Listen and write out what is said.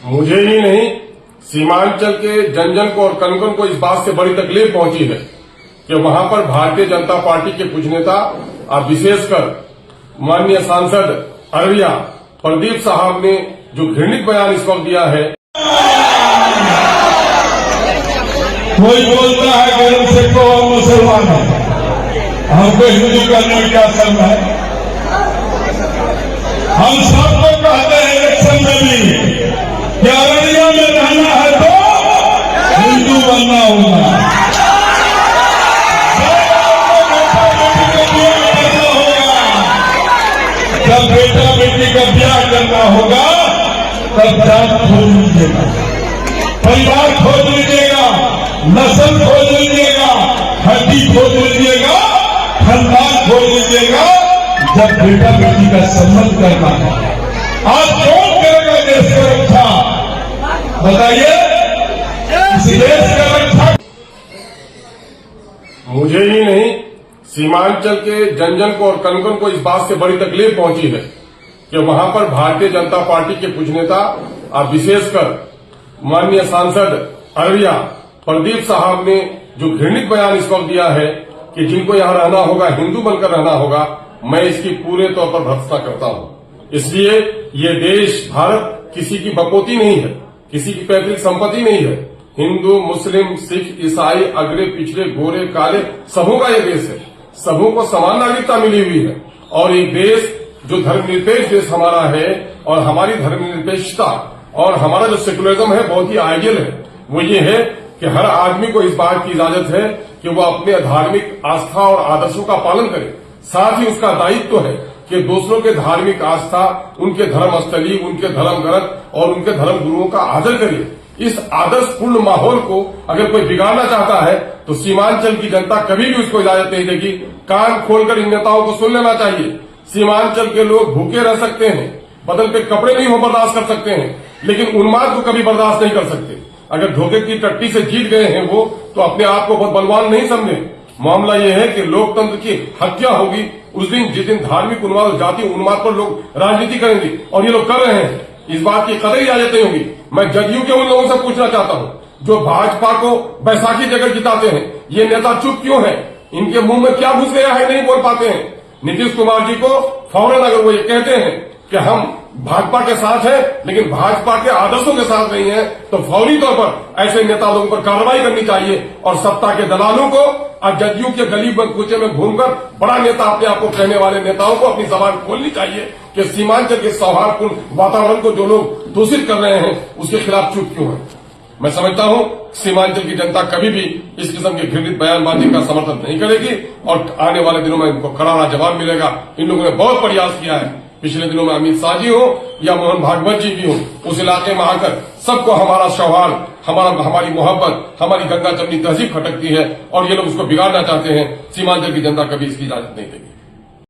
मुझे ही नहीं, सीमांचल के जन जन को और कण कण को इस बात से बड़ी तकलीफ पहुंची है कि वहां पर भारतीय जनता पार्टी के कुछ नेता और विशेषकर माननीय सांसद अररिया प्रदीप साहब ने जो घृणित बयान इस वक्त दिया है। कोई बोलता है कि हम सिख और मुसलमान हैं, हमको हिंदू करने में क्या करना है। हम सबको कहते हैं इलेक्शन में भी कि अररिया में रहना है तो हिंदू बनना होगा, जब बेटा बेटी का ब्याह करना होगा तब जात खोज लीजिएगा, परिवार खोज लीजिएगा, नस्ल खोज लीजिएगा, हड्डी खोज लीजिएगा, खानदान खोज लीजिएगा। जब बेटा बेटी का संबंध करना है, आज कौन करेगा देश की रक्षा? बताइए, इस देश की रक्षा मुझे ही नहीं, सीमांचल के जन जन को और कण कण को इस बात से बड़ी तकलीफ पहुंची है कि वहां पर भारतीय जनता पार्टी के कुछ नेता और विशेषकर माननीय सांसद अररिया प्रदीप साहब ने जो घृणित बयान इस वक्त दिया है कि जिनको यहां रहना होगा हिंदू बनकर रहना होगा, मैं इसकी पूरे तौर पर भर्त्सना करता हूं। इसलिए ये देश भारत किसी की बपोती नहीं है, किसी की पैतृक संपत्ति नहीं है। हिंदू, मुस्लिम, सिख, ईसाई, अगड़े, पिछड़े, गोरे, काले सबों का ये देश है, सबों को समान नागरिकता मिली हुई है। और ये देश जो धर्मनिरपेक्ष देश हमारा है और हमारी धर्मनिरपेक्षता और हमारा जो सेकुलरिज्म है बहुत ही आइडियल है। वो ये है कि हर आदमी को इस बात की इजाजत है कि वो अपने धार्मिक आस्था और आदर्शों का पालन करे। साथ ही उसका दायित्व है कि दूसरों के धार्मिक आस्था, उनके धर्मस्थली, उनके धर्म ग्रंथ और उनके धर्म गुरुओं का आदर करे। इस आदर्शपूर्ण माहौल को अगर कोई बिगाड़ना चाहता है तो सीमांचल की जनता कभी भी उसको इजाजत नहीं देगी। कान खोलकर इन नेताओं को सुन लेना चाहिए। सीमांचल के लोग भूखे रह सकते हैं, बदन पे कपड़े नहीं हो बर्दाश्त कर सकते हैं, लेकिन उन्माद को कभी बर्दाश्त नहीं कर सकते। अगर धोखे की टट्टी से जीत गए हैं वो तो अपने आप को बहुत बलवान नहीं समझे। मामला ये है कि लोकतंत्र की हत्या होगी उस दिन जिस दिन धार्मिक उन्माद और जातीय उन्माद पर लोग राजनीति करेंगे, और ये लोग कर रहे हैं। इस बात की कतई इजाजत नहीं होगी। मैं जदयू के उन लोगों से पूछना चाहता हूं जो भाजपा को बैसाखी जगह जिताते हैं, ये नेता चुप क्यों है? इनके मुंह में क्या घुस गया है, नहीं बोल पाते हैं। नीतीश कुमार जी को फौरन अगर वो ये कहते हैं कि हम भाजपा के साथ हैं लेकिन भाजपा के आदर्शों के साथ नहीं है, तो फौरी तौर पर ऐसे नेता लोगों पर कार्रवाई करनी चाहिए और सत्ता के दलालों को और जदयू के गली कूचे में घूमकर बड़ा नेता अपने आप को कहने वाले नेताओं को अपनी जबान खोलनी चाहिए कि सीमांचल के सौहार्दपूर्ण वातावरण को जो लोग दूषित कर रहे हैं उसके खिलाफ चुप क्यों है। मैं समझता हूं सीमांचल की जनता कभी भी इस किस्म के घृणित बयानबाजी का समर्थन नहीं करेगी और आने वाले दिनों में इनको करारा जवाब मिलेगा। इन लोगों ने बहुत प्रयास किया है, पिछले दिनों में अमित शाह जी हो या मोहन भागवत जी भी हो, उस इलाके में आकर सबको हमारा सौहार्द, हमारी मोहब्बत, हमारी गंगा जमनी तहजीब खटकती है और ये लोग उसको बिगाड़ना चाहते हैं। सीमांचल की जनता कभी इसकी इजाजत नहीं देगी।